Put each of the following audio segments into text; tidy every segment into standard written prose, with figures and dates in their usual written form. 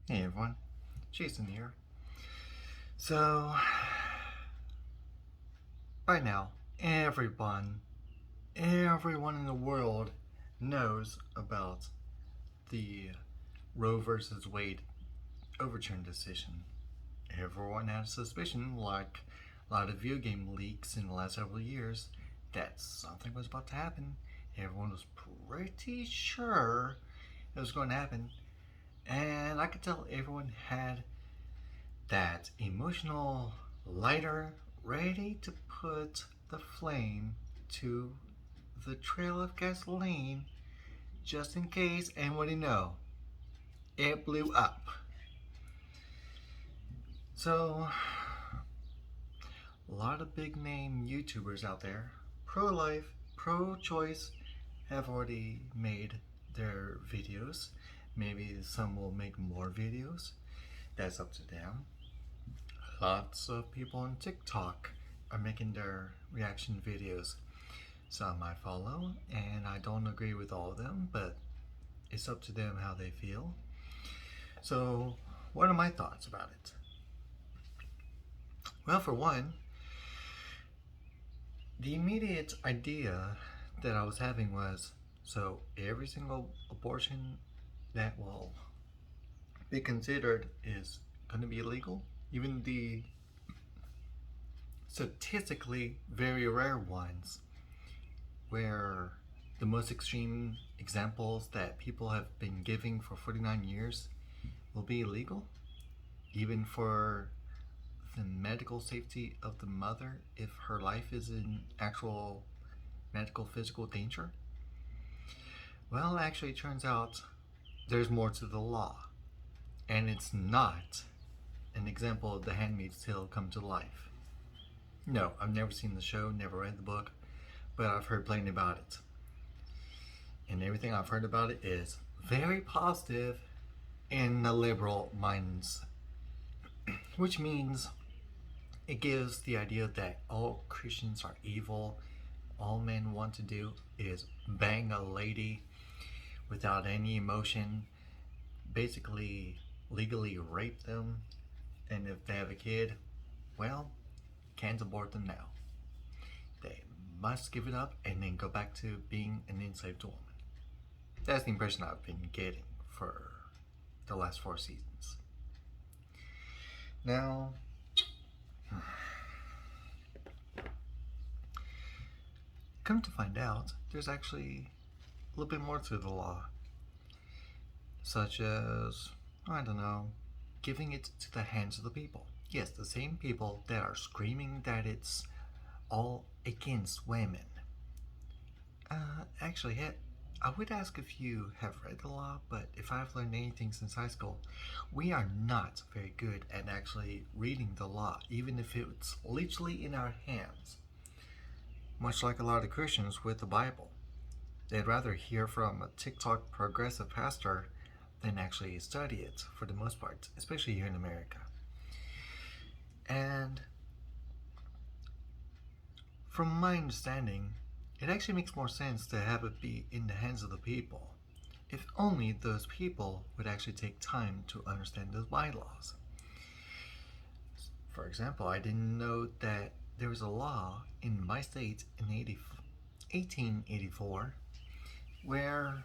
Hey everyone, Jason here. So, right now, everyone in the world knows about the Roe versus Wade overturn decision. Everyone had a suspicion, like a lot of video game leaks in the last several years, that something was about to happen. Everyone was pretty sure it was going to happen, and I could tell everyone had that emotional lighter ready to put the flame to the trail of gasoline just in case, and what do you know? It blew up. So, a lot of big name YouTubers out there, pro life, pro choice, have already made their videos. Maybe some will make more videos. That's up to them. Lots of people on TikTok are making their reaction videos. Some I follow, and I don't agree with all of them, but it's up to them how they feel. So, what are my thoughts about it? Well, for one, the immediate idea that I was having was, so every single abortion that will be considered is going to be illegal? Even the statistically very rare ones, where the most extreme examples that people have been giving for 49 years will be illegal, even for the medical safety of the mother if her life is in actual medical physical danger? Well, actually, it turns out there's more to the law, and it's not an example of The Handmaid's Tale come to life. No, I've never seen the show, never read the book, but I've heard plenty about it. And everything I've heard about it is very positive in the liberal minds, which means it gives the idea that all Christians are evil. All men want to do is bang a lady without any emotion, basically legally rape them, and if they have a kid, well, can't abort them now. They must give it up and then go back to being an enslaved woman. That's the impression I've been getting for the last 4 seasons. Now, come to find out, there's actually a little bit more to the law, such as, I don't know, giving it to the hands of the people. Yes, the same people that are screaming that it's all against women. Actually, I would ask if you have read the law, but if I've learned anything since high school, we are not very good at actually reading the law, even if it's literally in our hands. Much like a lot of Christians with the Bible. They'd rather hear from a TikTok progressive pastor than actually study it for the most part, especially here in America. And from my understanding, it actually makes more sense to have it be in the hands of the people, if only those people would actually take time to understand those bylaws. For example, I didn't know that there was a law in my state in 1884 where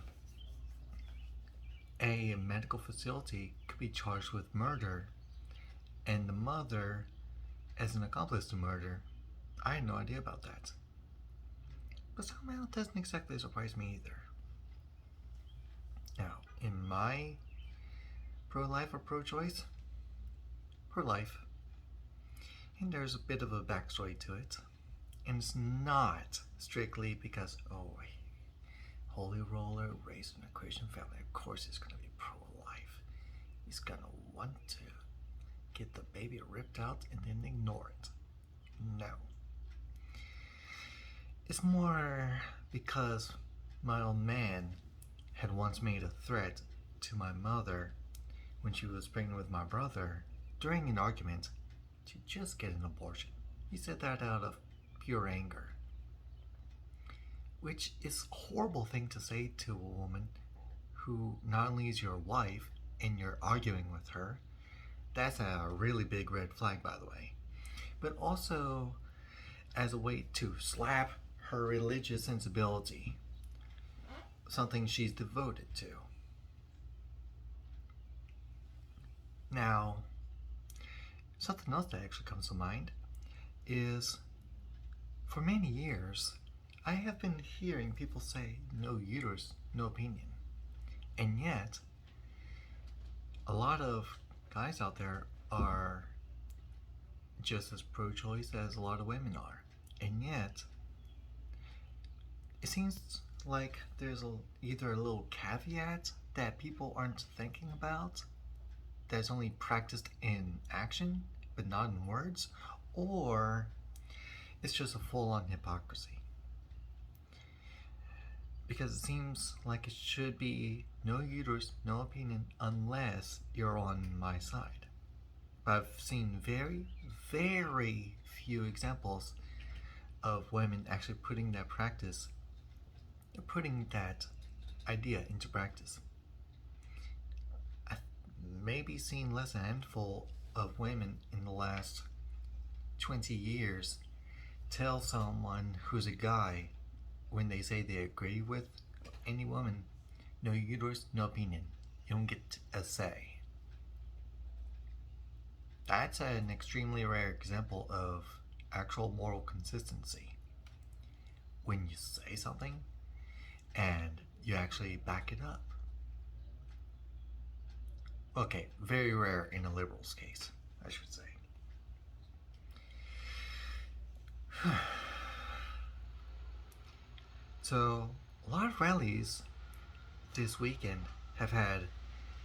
a medical facility could be charged with murder and the mother as an accomplice to murder. I had no idea about that. But somehow it doesn't exactly surprise me either. Now, in my pro-life or pro-choice? Pro-life. And there's a bit of a backstory to it. And it's not strictly because, oh, holy roller raised in a Christian family, of course he's going to be pro-life. He's going to want to get the baby ripped out and then ignore it. No. It's more because my old man had once made a threat to my mother when she was pregnant with my brother during an argument to just get an abortion. He said that out of pure anger, which is a horrible thing to say to a woman who not only is your wife, and you're arguing with her, that's a really big red flag, by the way. But also as a way to slap her religious sensibility, something she's devoted to. Now, something else that actually comes to mind is for many years, I have been hearing people say no uterus, no opinion. And yet, a lot of guys out there are just as pro-choice as a lot of women are. And yet, it seems like there's either a little caveat that people aren't thinking about, that's only practiced in action, but not in words, or it's just a full-on hypocrisy. Because it seems like it should be no uterus, no opinion, unless you're on my side. But I've seen very, very few examples of women actually putting that idea into practice. I've maybe seen less than a handful of women in the last 20 years tell someone who's a guy, when they say they agree with any woman, no uterus, no opinion. You don't get a say. That's an extremely rare example of actual moral consistency. When you say something and you actually back it up. Okay, very rare in a liberal's case, I should say. So, a lot of rallies this weekend have had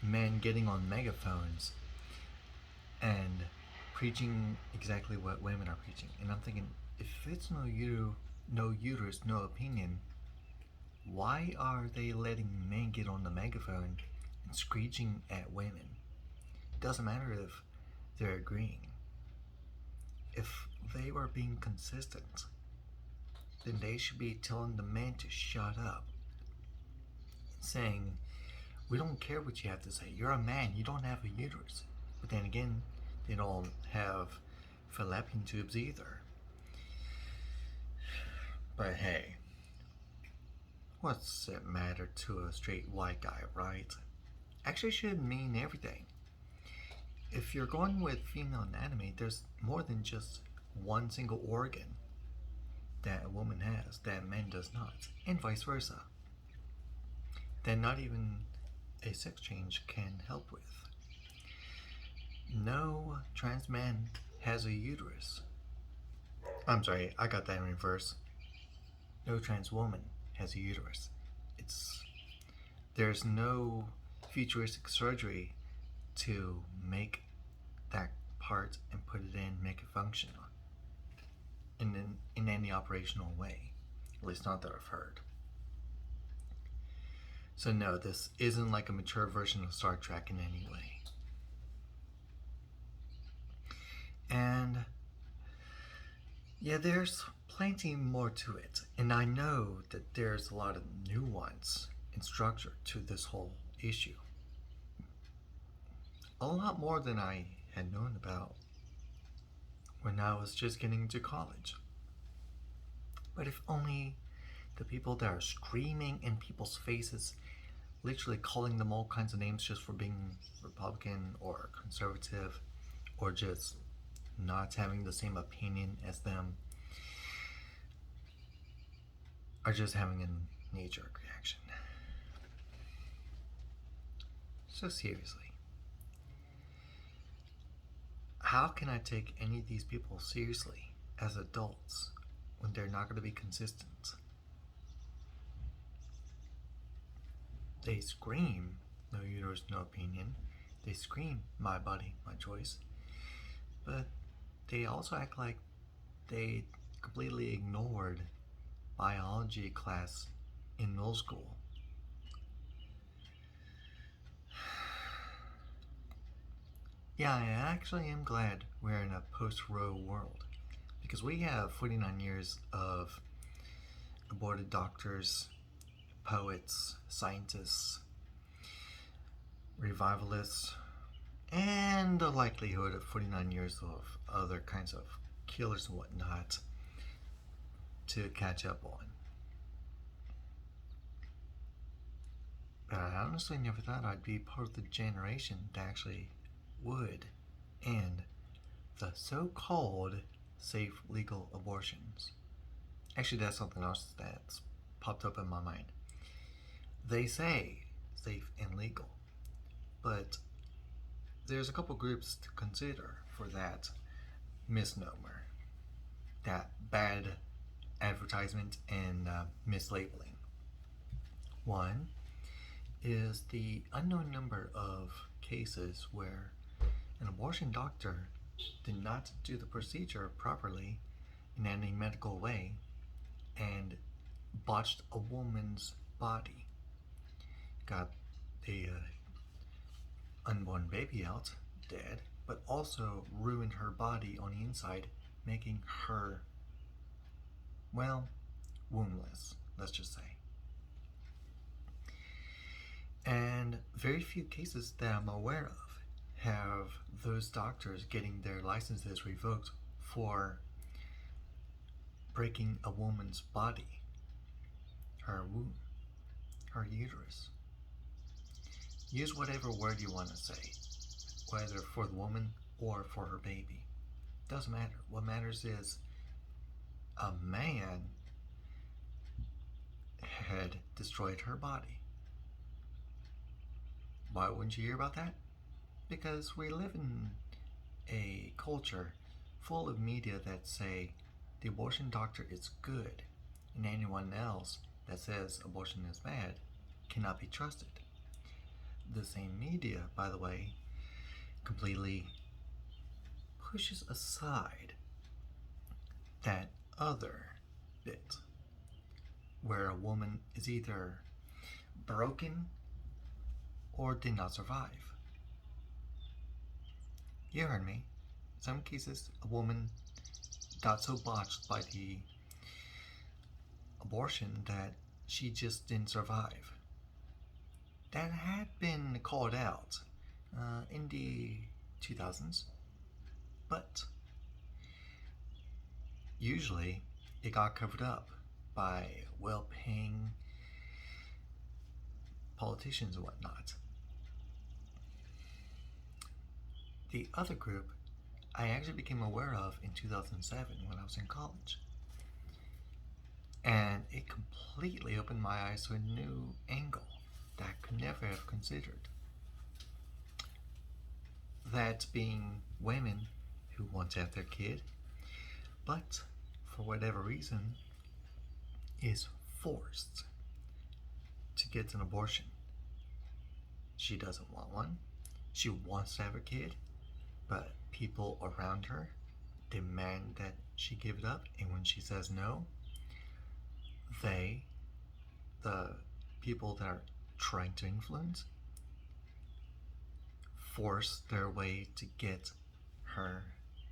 men getting on megaphones and preaching exactly what women are preaching. And I'm thinking, if it's no uterus, no opinion, why are they letting men get on the megaphone and screeching at women? It doesn't matter if they're agreeing. If they were being consistent, then they should be telling the men to shut up. Saying, we don't care what you have to say. You're a man, you don't have a uterus. But then again, they don't have fallopian tubes either. But hey, what's it matter to a straight white guy, right? Actually should mean everything. If you're going with female anatomy, there's more than just one single organ that a woman has that a man does not, and vice versa. That not even a sex change can help with. No trans man has a uterus. I'm sorry, I got that in reverse. No trans woman has a uterus. There's no futuristic surgery to make that part and put it in, make it function in any operational way. At least not that I've heard. So no, this isn't like a mature version of Star Trek in any way. And yeah, there's plenty more to it. And I know that there's a lot of nuance and structure to this whole issue. A lot more than I had known about when I was just getting into college. But if only the people that are screaming in people's faces, literally calling them all kinds of names just for being Republican or conservative, or just not having the same opinion as them, are just having a knee-jerk reaction. So seriously, how can I take any of these people seriously as adults when they're not going to be consistent? They scream, no uterus, no opinion. They scream, my body, my choice. But they also act like they completely ignored biology class in middle school. Yeah, I actually am glad we're in a post-Roe world, because we have 49 years of aborted doctors, poets, scientists, revivalists, and the likelihood of 49 years of other kinds of killers and whatnot to catch up on. But I honestly never thought I'd be part of the generation that actually would end the so-called safe legal abortions. Actually, that's something else that's popped up in my mind. They say safe and legal, but there's a couple groups to consider for that misnomer, that bad advertisement and mislabeling. One is the unknown number of cases where an abortion doctor did not do the procedure properly in any medical way and botched a woman's body, got the unborn baby out dead, but also ruined her body on the inside, making her, well, wombless, let's just say. And very few cases that I'm aware of have those doctors getting their licenses revoked for breaking a woman's body, her womb, her uterus. Use whatever word you want to say, whether for the woman or for her baby. Doesn't matter. What matters is a man had destroyed her body. Why wouldn't you hear about that? Because we live in a culture full of media that say the abortion doctor is good, and anyone else that says abortion is bad cannot be trusted. The same media, by the way, completely pushes aside that other bit where a woman is either broken or did not survive. You heard me. In some cases, a woman got so botched by the abortion that she just didn't survive. That had been called out in the 2000s, but usually it got covered up by well-paying politicians and whatnot. The other group I actually became aware of in 2007 when I was in college. And it completely opened my eyes to a new angle that I could never have considered. That being women who want to have their kid, but for whatever reason is forced to get an abortion. She doesn't want one. She wants to have a kid, but people around her demand that she give it up, and when she says no, they, the people that are trying to influence, force their way to get her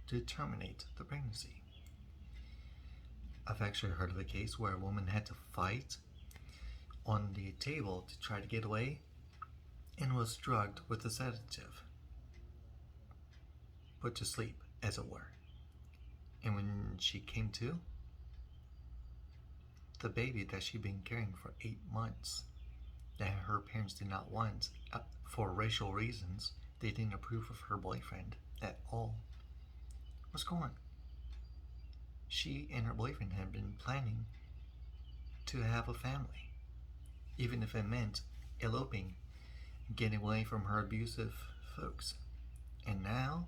to terminate the pregnancy. I've actually heard of a case where a woman had to fight on the table to try to get away and was drugged with a sedative, put to sleep, as it were. And when she came to, the baby that she'd been carrying for 8 months, that her parents did not want, for racial reasons, they didn't approve of her boyfriend at all, was gone. She and her boyfriend had been planning to have a family, even if it meant eloping, getting away from her abusive folks. And now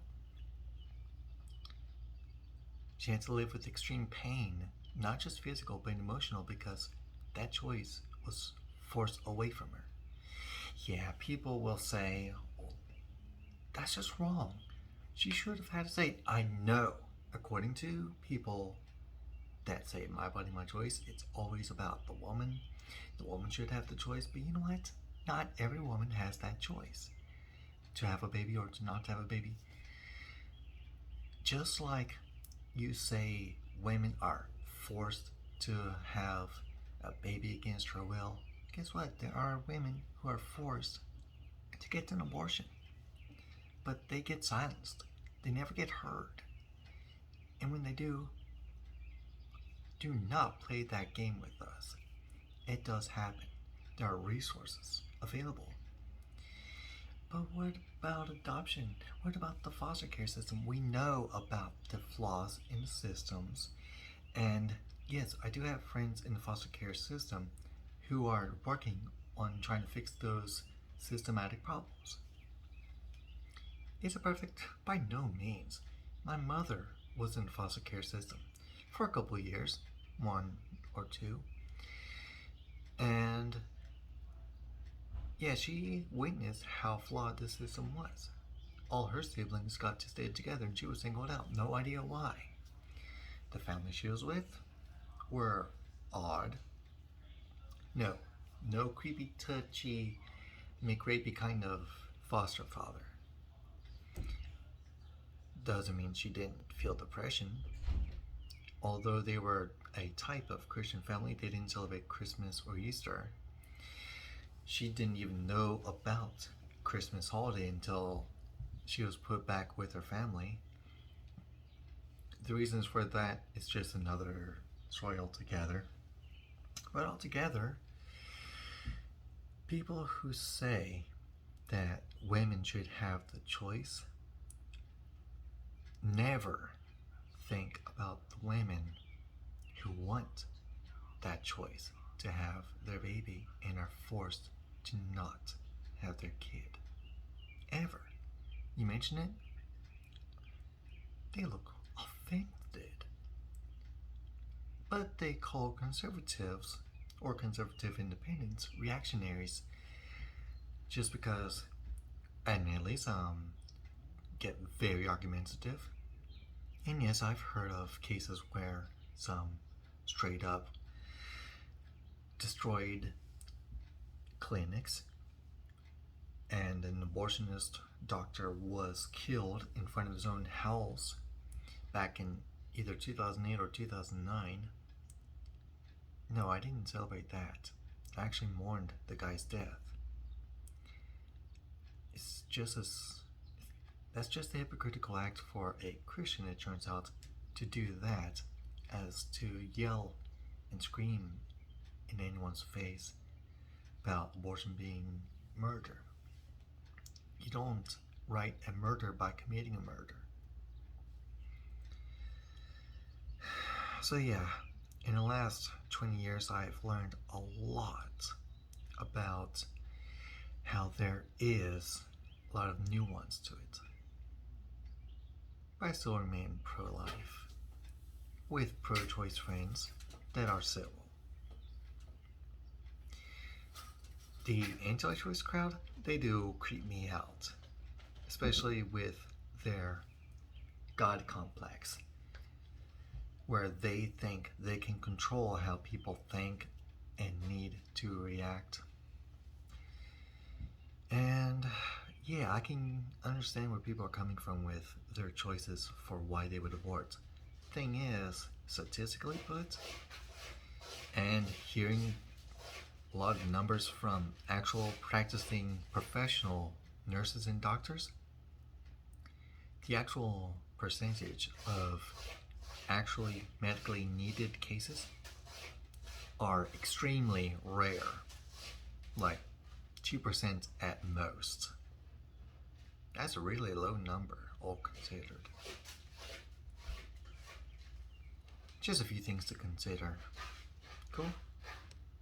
she had to live with extreme pain, not just physical but emotional, because that choice was forced away from her. Yeah, people will say, oh, that's just wrong. She should have had to say, I know. According to people that say my body, my choice, it's always about the woman. The woman should have the choice, but you know what? Not every woman has that choice to have a baby or to not have a baby. Just like you say women are forced to have a baby against her will, guess what? There are women who are forced to get an abortion. But they get silenced. They never get heard. And when they do not play that game with us. It does happen. There are resources available. But what about adoption? What about the foster care system? We know about the flaws in the systems. And yes, I do have friends in the foster care system who are working on trying to fix those systematic problems. Is it perfect? By no means. My mother was in the foster care system for a couple of years, 1 or 2. And yeah, she witnessed how flawed the system was. All her siblings got to stay together and she was singled out. No idea why. The family she was with were odd. No creepy, touchy, McRapey kind of foster father. Doesn't mean she didn't feel depression. Although they were a type of Christian family, they didn't celebrate Christmas or Easter. She didn't even know about Christmas holiday until she was put back with her family. The reasons for that is just another story altogether. But altogether, people who say that women should have the choice never think about the women who want that choice to have their baby and are forced to not have their kid. Ever. You mention it, they look offended. But they call conservatives or conservative independents reactionaries just because, admittedly, some get very argumentative. And yes, I've heard of cases where some straight up destroyed clinics and an abortionist doctor was killed in front of his own house back in either 2008 or 2009. No, I didn't celebrate that. I actually mourned the guy's death. That's just a hypocritical act for a Christian, it turns out, to do that as to yell and scream in anyone's face about abortion being murder. You don't write a murder by committing a murder. So yeah, in the last 20 years I've learned a lot about how there is a lot of nuance to it. But I still remain pro-life, with pro-choice friends that are civil. The anti-choice crowd, they do creep me out, especially with their God complex, where they think they can control how people think and need to react. And yeah, I can understand where people are coming from with their choices for why they would abort. Thing is, statistically put, and hearing a lot of numbers from actual practicing professional nurses and doctors, the actual percentage of actually medically needed cases are extremely rare, like 2% at most. That's a really low number, all considered. Just a few things to consider. Cool?